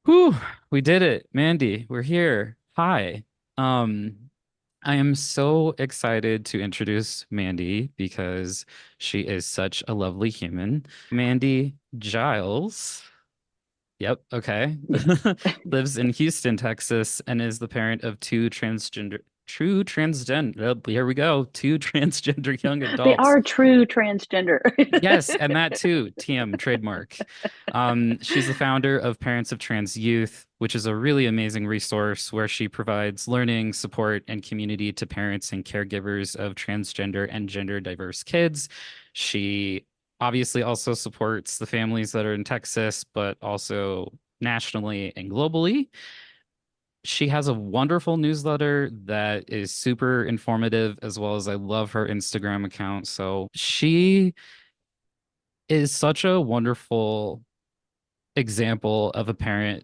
Whew, we did it, Mandy. We're here. Hi. Um, I am so excited to introduce Mandy because she is such a lovely human. Mandy Giles. Yep, okay. Lives in Houston, Texas, and is the parent of true transgender. Oh, here we go. Two transgender young They adults. are true transgender. Yes, and that too, TM trademark. She's the founder of Parents of Trans Youth, which is a really amazing resource where she provides learning, support, and community to parents and caregivers of transgender and gender diverse kids. She obviously also supports the families that are in Texas, but also nationally and globally. She has a wonderful newsletter that is super informative, as well as I love her Instagram account. So she is such a wonderful example of a parent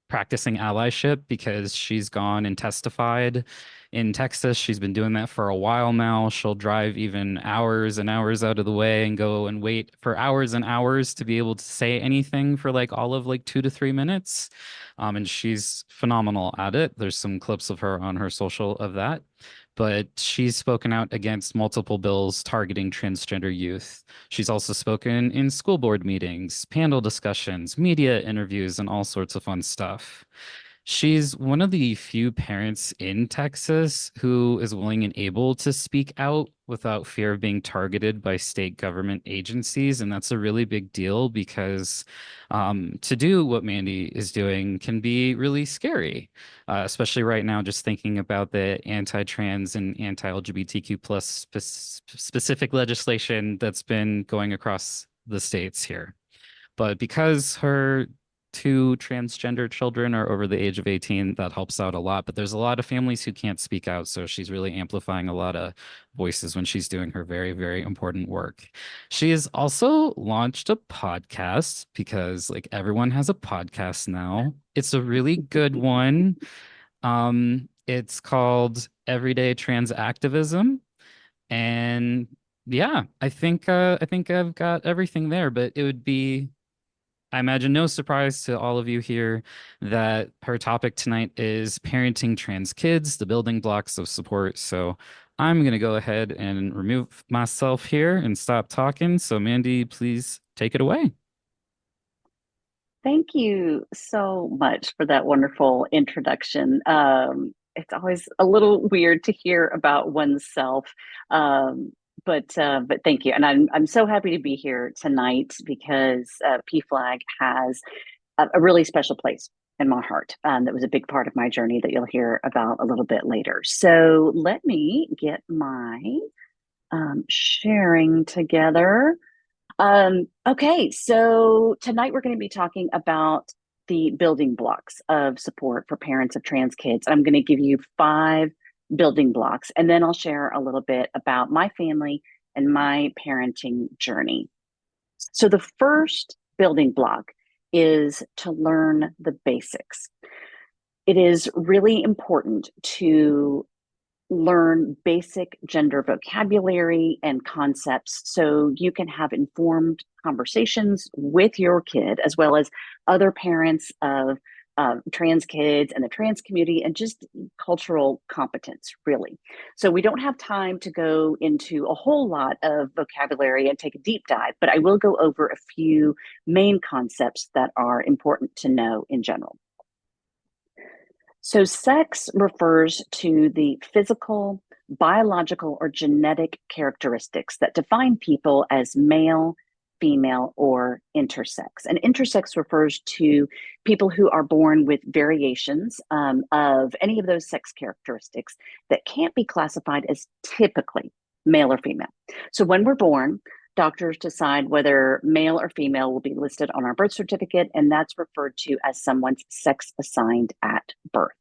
practicing allyship because she's gone and testified in Texas. She's been doing that for a while now. She'll drive even hours and hours out of the way and go and wait for hours and hours to be able to say anything for like all of like 2 to 3 minutes. And she's phenomenal at it. There's some clips of her on her social of that. But she's spoken out against multiple bills targeting transgender youth. She's also spoken in school board meetings, panel discussions, media interviews, and all sorts of fun stuff. She's one of the few parents in Texas who is willing and able to speak out without fear of being targeted by state government agencies. And that's a really big deal because to do what Mandy is doing can be really scary, especially right now, just thinking about the anti-trans and anti-LGBTQ plus specific legislation that's been going across the states here. But because her two transgender children are over the age of 18, that helps out a lot. But there's a lot of families who can't speak out. So she's really amplifying a lot of voices when she's doing her very, very important work. She has also launched a podcast because like everyone has a podcast now. It's a really good one. It's called Everyday Trans Activism. And yeah, I think I've got everything there, but it would be I imagine no surprise to all of you here that her topic tonight is parenting trans kids, the building blocks of support. So I'm going to go ahead and remove myself here and stop talking. So, Mandy, please take it away. Thank you so much for that wonderful introduction. It's always a little weird to hear about oneself, but thank you, and I'm so happy to be here tonight because PFLAG has a really special place in my heart. That was a big part of my journey that you'll hear about a little bit later. So let me get my sharing together. Okay, so tonight we're going to be talking about the building blocks of support for parents of trans kids. I'm going to give you 5 building blocks, and then I'll share a little bit about my family and my parenting journey. So, the first building block is to learn the basics. It is really important to learn basic gender vocabulary and concepts so you can have informed conversations with your kid as well as other parents of trans kids and the trans community and just cultural competence, really. So, we don't have time to go into a whole lot of vocabulary and take a deep dive, but I will go over a few main concepts that are important to know in general. So, sex refers to the physical, biological, or genetic characteristics that define people as male, female, or intersex. And intersex refers to people who are born with variations of any of those sex characteristics that can't be classified as typically male or female. So, when we're born, doctors decide whether male or female will be listed on our birth certificate, and that's referred to as someone's sex assigned at birth.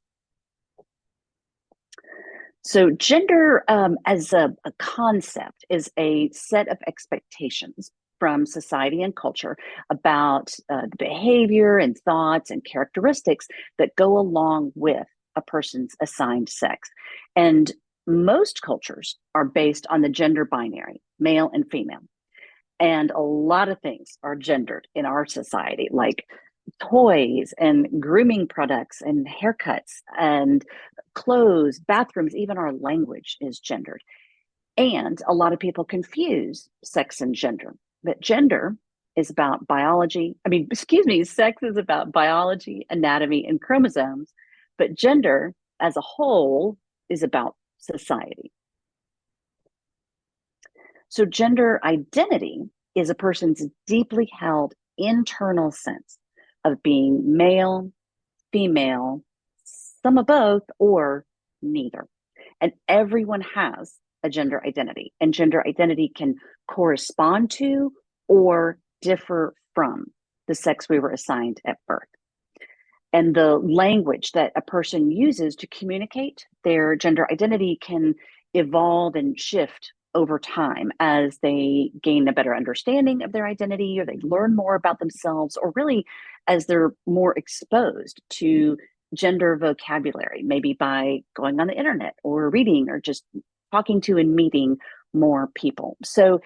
So, gender as a concept is a set of expectations from society and culture about the behavior and thoughts and characteristics that go along with a person's assigned sex. And most cultures are based on the gender binary, male and female. And a lot of things are gendered in our society, like toys and grooming products and haircuts and clothes, bathrooms, even our language is gendered. And a lot of people confuse sex and gender, that gender is about biology. Sex is about biology, anatomy, and chromosomes, but gender as a whole is about society. So, gender identity is a person's deeply held internal sense of being male, female, some of both, or neither. And everyone has a gender identity, and gender identity can correspond to or differ from the sex we were assigned at birth. And the language that a person uses to communicate their gender identity can evolve and shift over time as they gain a better understanding of their identity, or they learn more about themselves, or really as they're more exposed to gender vocabulary, maybe by going on the internet or reading or just talking to and meeting more people. So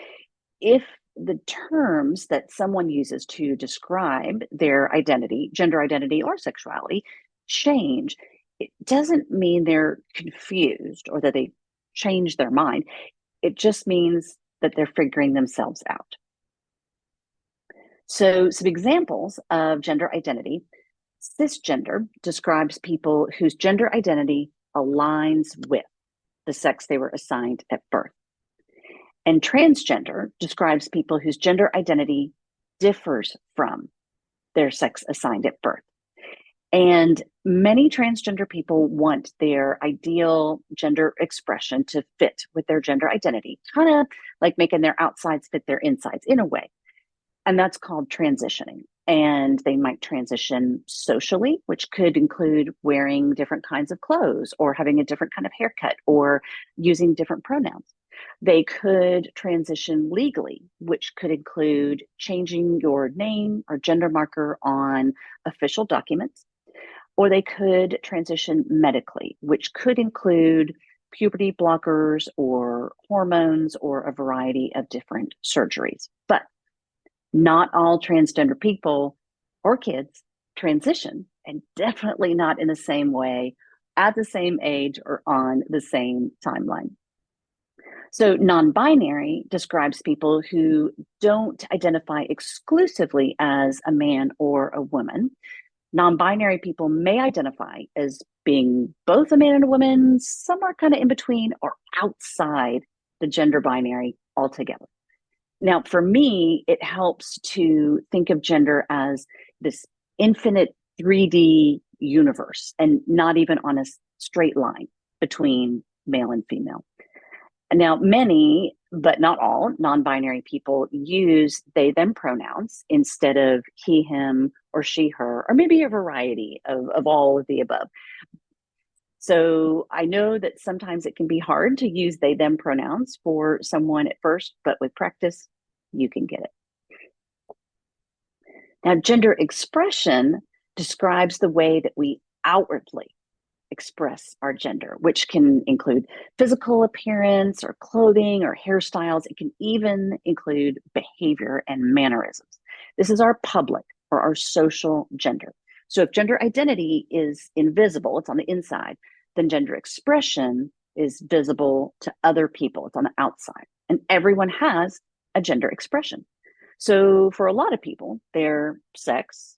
if the terms that someone uses to describe their identity, gender identity, or sexuality change, it doesn't mean they're confused or that they change their mind. It just means that they're figuring themselves out. So, some examples of gender identity: cisgender describes people whose gender identity aligns with the sex they were assigned at birth. And transgender describes people whose gender identity differs from their sex assigned at birth. And many transgender people want their ideal gender expression to fit with their gender identity, kind of like making their outsides fit their insides in a way. And that's called transitioning. And they might transition socially, which could include wearing different kinds of clothes or having a different kind of haircut or using different pronouns. They could transition legally, which could include changing your name or gender marker on official documents. Or they could transition medically, which could include puberty blockers or hormones or a variety of different surgeries. But not all transgender people or kids transition, and definitely not in the same way, at the same age, or on the same timeline. So, non binary describes people who don't identify exclusively as a man or a woman. Non binary people may identify as being both a man and a woman, somewhere kind of in between or outside the gender binary altogether. Now, for me, it helps to think of gender as this infinite 3D universe and not even on a straight line between male and female. Now, many, but not all, non binary people use they, them pronouns instead of he, him, or she, her, or maybe a variety of all of the above. So I know that sometimes it can be hard to use they, them pronouns for someone at first, but with practice, you can get it. Now, gender expression describes the way that we outwardly express our gender, which can include physical appearance or clothing or hairstyles. It can even include behavior and mannerisms. This is our public or our social gender. So if gender identity is invisible, it's on the inside, then gender expression is visible to other people, it's on the outside. And everyone has a gender expression. So for a lot of people, their sex,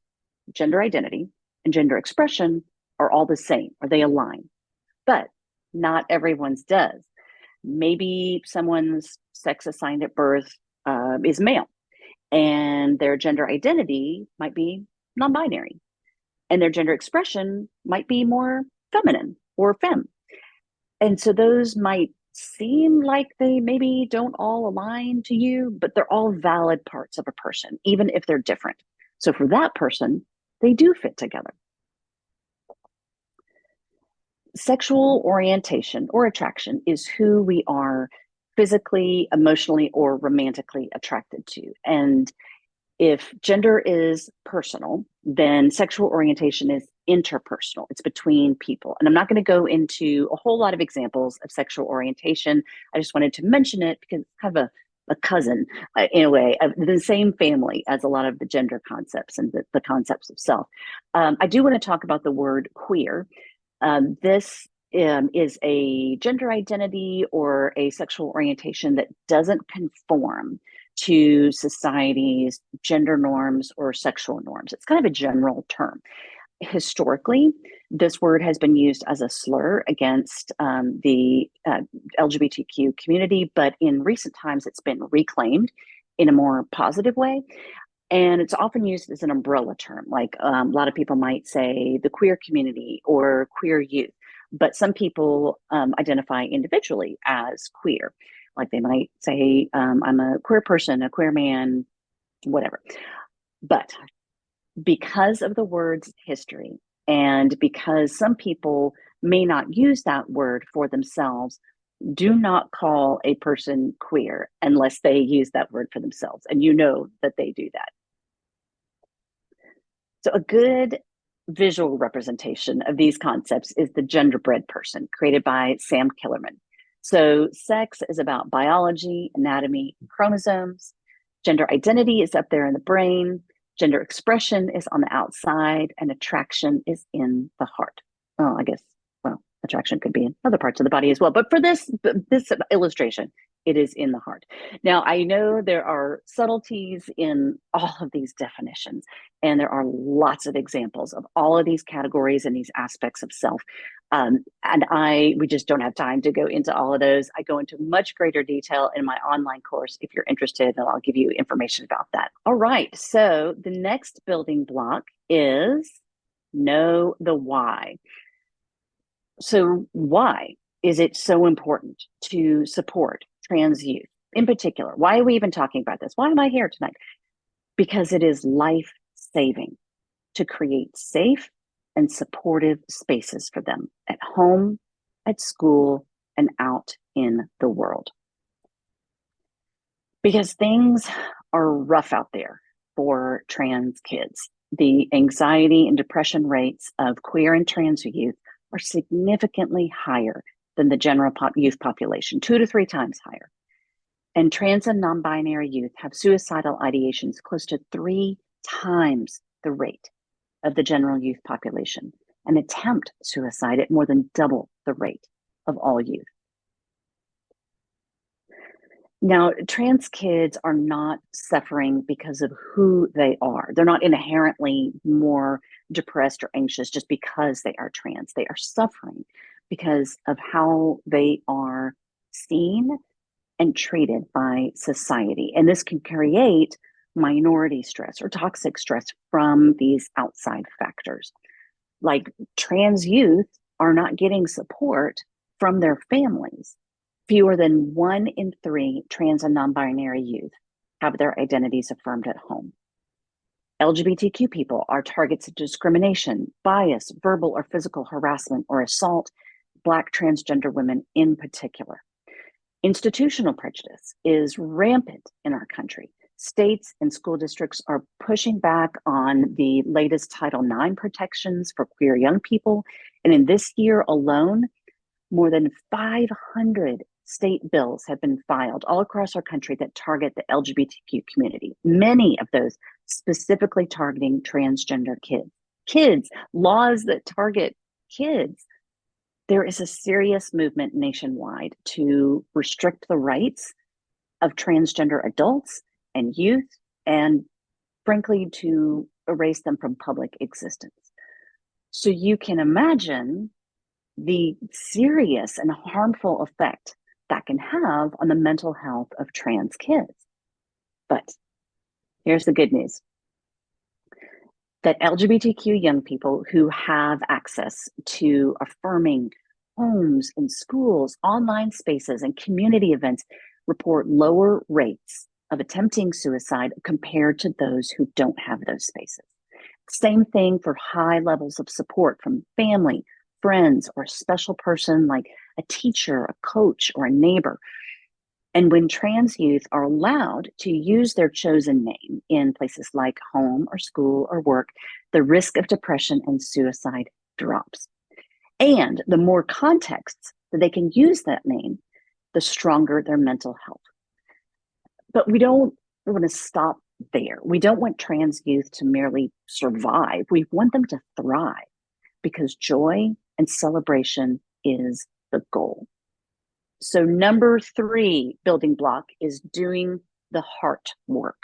gender identity, and gender expression are all the same, or they align. But not everyone's does. Maybe someone's sex assigned at birth is male, and their gender identity might be non-binary, and their gender expression might be more feminine or femme. And so those might seem like they maybe don't all align to you, but they're all valid parts of a person, even if they're different. So for that person, they do fit together. Sexual orientation or attraction is who we are physically, emotionally, or romantically attracted to. And if gender is personal, then sexual orientation is interpersonal. It's between people. And I'm not going to go into a whole lot of examples of sexual orientation. I just wanted to mention it because it's kind of a cousin, in a way, of the same family as a lot of the gender concepts and the concepts of self. I do want to talk about the word queer. This is a gender identity or a sexual orientation that doesn't conform to society's gender norms or sexual norms. It's kind of a general term. Historically, this word has been used as a slur against the LGBTQ community, but in recent times, it's been reclaimed in a more positive way. And it's often used as an umbrella term, like a lot of people might say the queer community or queer youth, but some people identify individually as queer. Like they might say, I'm a queer person, a queer man, whatever. But because of the word's history and because some people may not use that word for themselves, do not call a person queer unless they use that word for themselves. And you know that they do that. So a good visual representation of these concepts is the genderbread person created by Sam Killerman. So sex is about biology, anatomy, chromosomes. Gender identity is up there in the brain. Gender expression is on the outside, and attraction is in the heart. Oh, I guess, well, attraction could be in other parts of the body as well. But for this illustration, it is in the heart. Now, I know there are subtleties in all of these definitions, and there are lots of examples of all of these categories and these aspects of self. We just don't have time to go into all of those. I go into much greater detail in my online course if you're interested, and I'll give you information about that. All right, so the next building block is know the why. So why is it so important to support trans youth in particular? Why are we even talking about this? Why am I here tonight? Because it is life-saving to create safe and supportive spaces for them at home, at school, and out in the world. Because things are rough out there for trans kids. The anxiety and depression rates of queer and trans youth are significantly higher than the general youth population, 2 to 3 times higher. And trans and non-binary youth have suicidal ideations close to 3 times the rate of the general youth population, and attempt suicide at more than double the rate of all youth. Now, trans kids are not suffering because of who they are. They're not inherently more depressed or anxious just because they are trans. They are suffering because of how they are seen and treated by society. And this can create minority stress or toxic stress from these outside factors. Like trans youth are not getting support from their families. Fewer than 1 in 3 trans and non-binary youth have their identities affirmed at home. LGBTQ people are targets of discrimination, bias, verbal or physical harassment, or assault, Black transgender women in particular. Institutional prejudice is rampant in our country. States and school districts are pushing back on the latest Title IX protections for queer young people. And in this year alone, more than 500 state bills have been filed all across our country that target the LGBTQ community, many of those specifically targeting transgender kids, laws that target kids. There is a serious movement nationwide to restrict the rights of transgender adults and youth, and frankly, to erase them from public existence. So you can imagine the serious and harmful effect that can have on the mental health of trans kids. But here's the good news. That LGBTQ young people who have access to affirming homes and schools, online spaces, and community events report lower rates of attempting suicide compared to those who don't have those spaces. Same thing for high levels of support from family, friends, or a special person like a teacher, a coach, or a neighbor. And when trans youth are allowed to use their chosen name in places like home or school or work, the risk of depression and suicide drops. And the more contexts that they can use that name, the stronger their mental health. But we don't want to stop there. We don't want trans youth to merely survive. We want them to thrive because joy and celebration is the goal. So, number 3 building block is doing the heart work.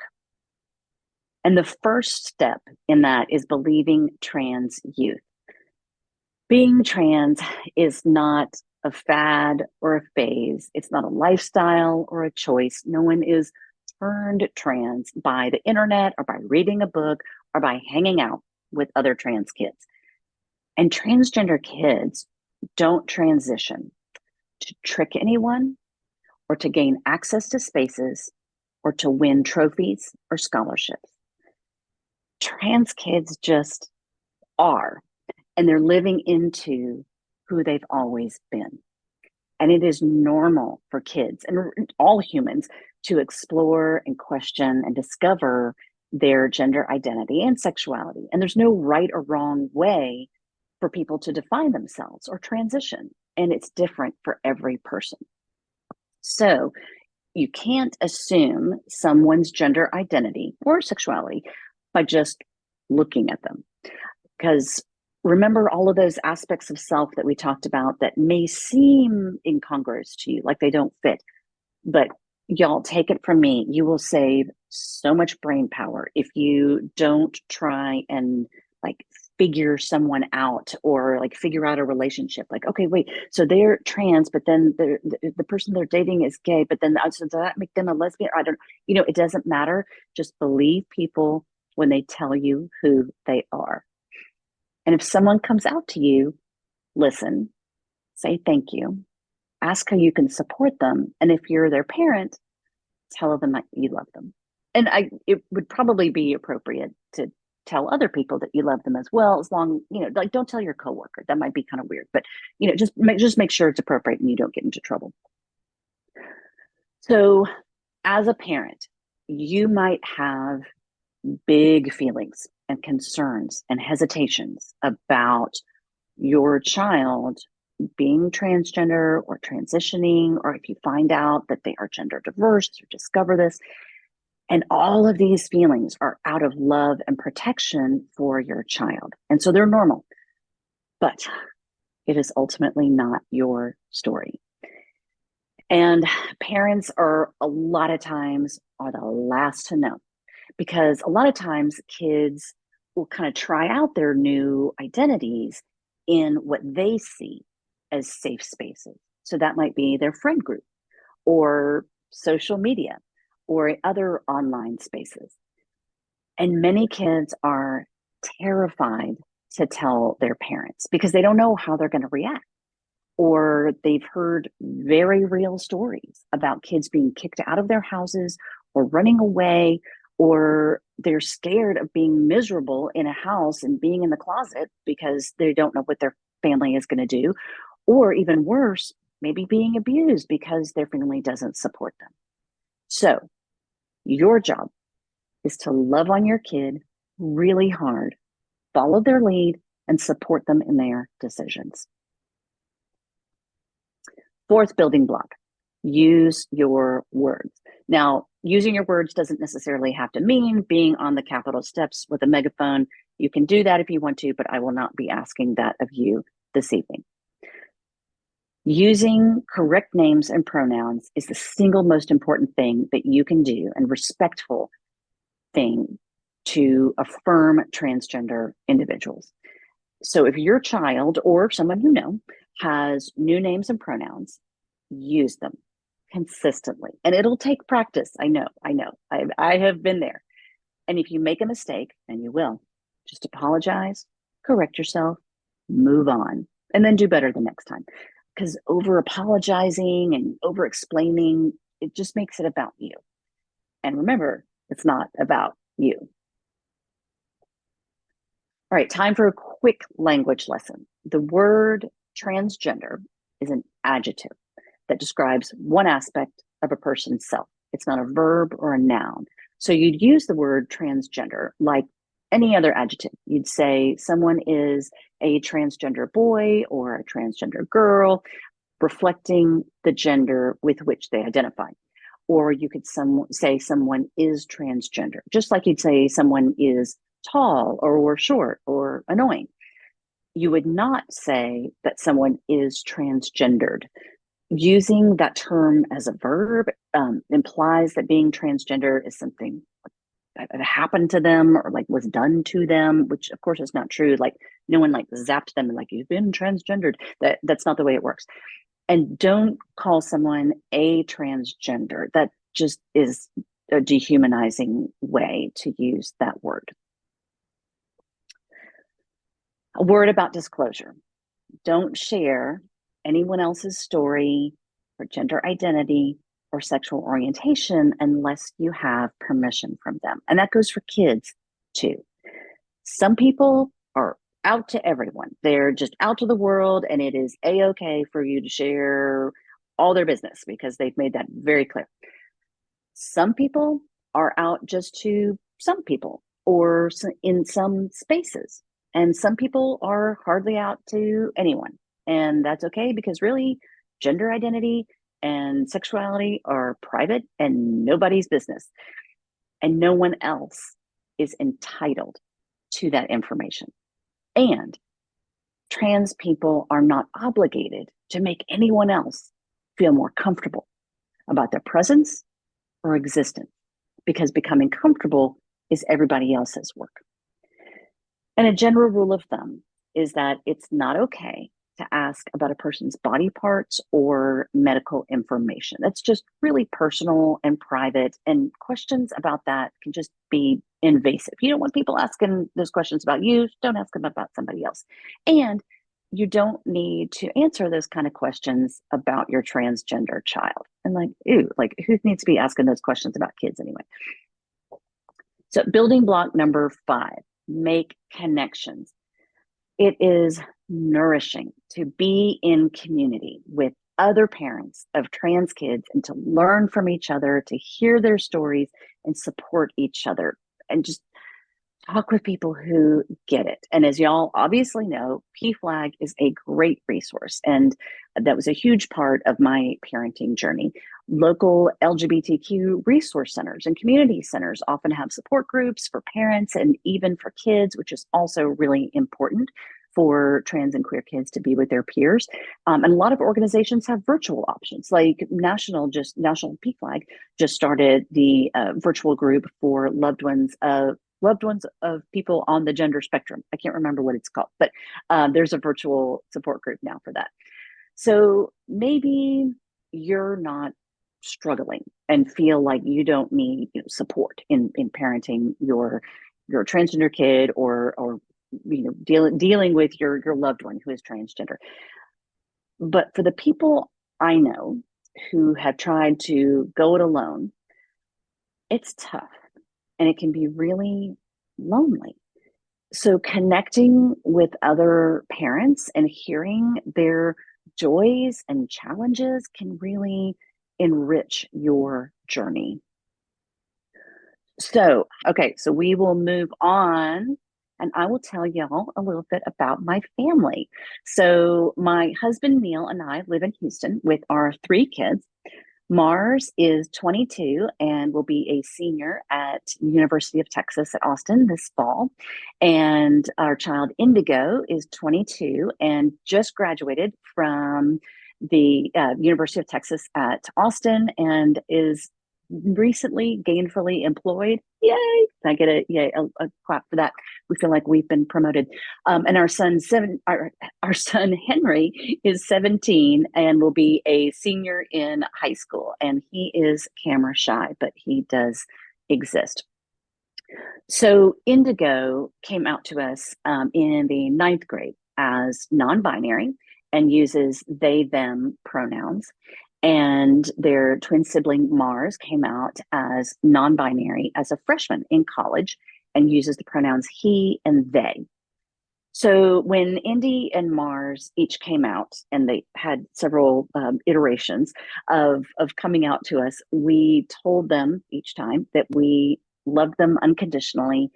And the first step in that is believing trans youth. Being trans is not a fad or a phase. It's not a lifestyle or a choice. No one is turned trans by the internet or by reading a book or by hanging out with other trans kids. And transgender kids don't transition to trick anyone or to gain access to spaces or to win trophies or scholarships. Trans kids just are, and they're living into who they've always been. And it is normal for kids and all humans to explore and question and discover their gender identity and sexuality. And there's no right or wrong way for people to define themselves or transition. And it's different for every person. So you can't assume someone's gender identity or sexuality by just looking at them. Because remember all of those aspects of self that we talked about that may seem incongruous to you, like they don't fit. But y'all, take it from me, you will save so much brain power if you don't try and like figure someone out or like figure out a relationship. Like, okay, wait, so they're trans, but then the person they're dating is gay, but then so does that make them a lesbian? I don't, it doesn't matter. Just believe people when they tell you who they are. And if someone comes out to you, listen, say thank you, ask how you can support them. And if you're their parent, tell them that you love them. And it would probably be appropriate to tell other people that you love them as well, as long, like don't tell your coworker. That might be kind of weird, but just make sure it's appropriate and you don't get into trouble. So as a parent, you might have big feelings and concerns and hesitations about your child being transgender or transitioning, or if you find out that they are gender diverse or discover this. And all of these feelings are out of love and protection for your child. And so they're normal, but it is ultimately not your story. And parents are a lot of times are the last to know, because a lot of times kids will kind of try out their new identities in what they see as safe spaces. So that might be their friend group or social media or other online spaces. And many kids are terrified to tell their parents because they don't know how they're going to react. Or they've heard very real stories about kids being kicked out of their houses or running away, or they're scared of being miserable in a house and being in the closet because they don't know what their family is going to do. Or even worse, maybe being abused because their family doesn't support them. So your job is to love on your kid really hard, follow their lead, and support them in their decisions. 4th building block, use your words. Now, using your words doesn't necessarily have to mean being on the Capitol steps with a megaphone. You can do that if you want to, but I will not be asking that of you this evening. Using correct names and pronouns is the single most important thing that you can do, and respectful thing to affirm transgender individuals. So if your child or someone you know has new names and pronouns, use them consistently. And it'll take practice. I know. I have been there. And if you make a mistake, and you will, just apologize, correct yourself, move on, and then do better the next time. Because over apologizing and over explaining, it just makes it about you. And remember, it's not about you. All right, time for a quick language lesson. The word transgender is an adjective that describes one aspect of a person's self. It's not a verb or a noun. So you'd use the word transgender like any other adjective. You'd say someone is a transgender boy or a transgender girl, reflecting the gender with which they identify. Or you could say someone is transgender, just like you'd say someone is tall or short or annoying. You would not say that someone is transgendered. Using that term as a verb implies that being transgender is something that happened to them or like was done to them, which of course is not true. Like no one like zapped them and like you've been transgendered. That's not the way it works. And don't call someone a transgender. That just is a dehumanizing way to use that word. A word about disclosure. Don't share anyone else's story or gender identity or sexual orientation unless you have permission from them. And that goes for kids too. Some people are out to everyone. They're just out to the world, and it is a-okay for you to share all their business because they've made that very clear. Some people are out just to some people or in some spaces, and some people are hardly out to anyone. And that's okay because really, gender identity and sexuality are private and nobody's business. And no one else is entitled to that information. And trans people are not obligated to make anyone else feel more comfortable about their presence or existence, because becoming comfortable is everybody else's work. And a general rule of thumb is that it's not okay to ask about a person's body parts or medical information. That's just really personal and private, and questions about that can just be invasive. You don't want people asking those questions about you, don't ask them about somebody else. And you don't need to answer those kind of questions about your transgender child. And like, ew, like who needs to be asking those questions about kids anyway? So building block number 5, make connections. It is nourishing to be in community with other parents of trans kids and to learn from each other, to hear their stories and support each other, and just talk with people who get it. And as y'all obviously know, PFLAG is a great resource. And that was a huge part of my parenting journey. Local LGBTQ resource centers and community centers often have support groups for parents and even for kids, which is also really important for trans and queer kids to be with their peers. And a lot of organizations have virtual options, like National PFLAG just started the virtual group for loved ones of people on the gender spectrum. I can't remember what it's called, but there's a virtual support group now for that. So maybe you're not struggling and feel like you don't need support in parenting your transgender kid or dealing with your loved one who is transgender. But for the people I know who have tried to go it alone, it's tough and it can be really lonely. So connecting with other parents and hearing their joys and challenges can really enrich your journey. So, okay, so we will move on and I will tell y'all a little bit about my family. So my husband, Neil, and I live in Houston with our 3 kids. Mars is 22 and will be a senior at University of Texas at Austin this fall. And our child Indigo is 22 and just graduated from the University of Texas at Austin and is recently gainfully employed. Yay! Can I get a clap for that? We feel like we've been promoted. And our son Henry is 17 and will be a senior in high school. And he is camera shy, but he does exist. So Indigo came out to us in the 9th grade as non-binary and uses they, them pronouns. And their twin sibling Mars came out as non-binary as a freshman in college and uses the pronouns he and they. So when Indy and Mars each came out, and they had several iterations of coming out to us, we told them each time that we loved them unconditionally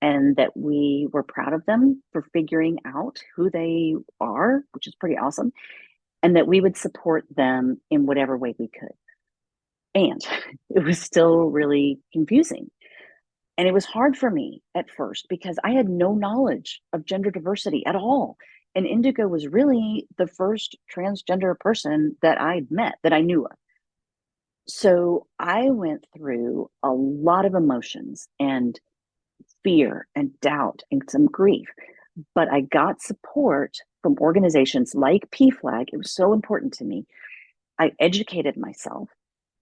and that we were proud of them for figuring out who they are, which is pretty awesome, and that we would support them in whatever way we could. And it was still really confusing. And it was hard for me at first because I had no knowledge of gender diversity at all. And Indigo was really the first transgender person that I'd met that I knew of. So I went through a lot of emotions and fear and doubt and some grief. But I got support from organizations like PFLAG. It was so important to me. I educated myself.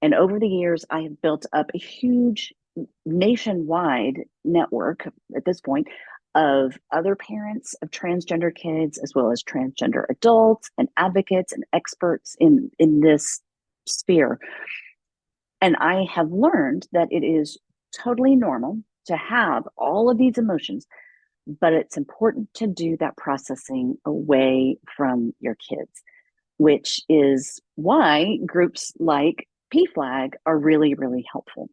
And over the years, I have built up a huge nationwide network at this point of other parents of transgender kids, as well as transgender adults and advocates and experts in this sphere. And I have learned that it is totally normal to have all of these emotions, but it's important to do that processing away from your kids, which is why groups like PFLAG are really, really helpful.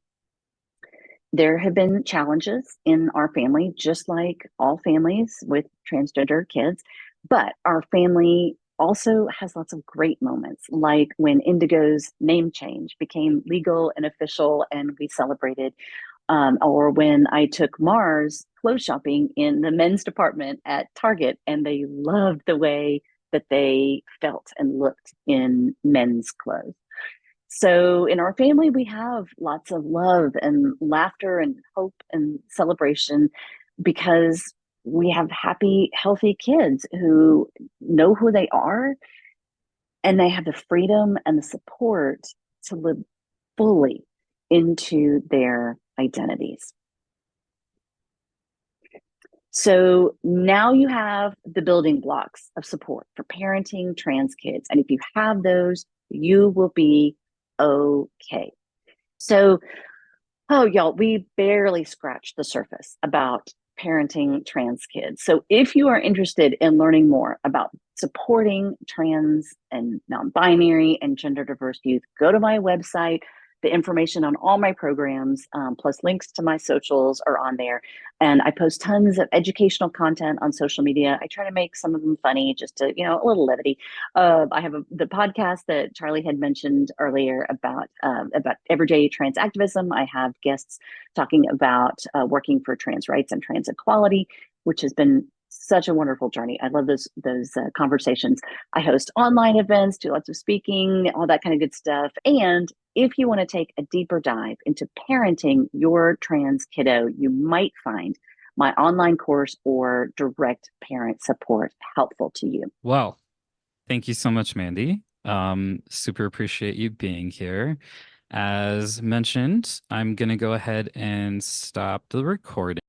There have been challenges in our family, just like all families with transgender kids, but our family also has lots of great moments, like when Indigo's name change became legal and official and we celebrated, or when I took Mars clothes shopping in the men's department at Target and they loved the way that they felt and looked in men's clothes. So in our family, we have lots of love and laughter and hope and celebration because we have happy, healthy kids who know who they are and they have the freedom and the support to live fully into their identities. So now you have the building blocks of support for parenting trans kids. And if you have those, you will be okay. So, oh, y'all, we barely scratched the surface about parenting trans kids. So, if you are interested in learning more about supporting trans and non binary and gender diverse youth, go to my website. The information on all my programs, plus links to my socials, are on there. And I post tons of educational content on social media. I try to make some of them funny, just to, a little levity. I have the podcast that Charlie had mentioned earlier about everyday trans activism. I have guests talking about working for trans rights and trans equality, which has been such a wonderful journey. I love those conversations. I host online events, do lots of speaking, all that kind of good stuff. And if you want to take a deeper dive into parenting your trans kiddo, you might find my online course or direct parent support helpful to you. Well, thank you so much, Mandy. Super appreciate you being here. As mentioned, I'm gonna go ahead and stop the recording.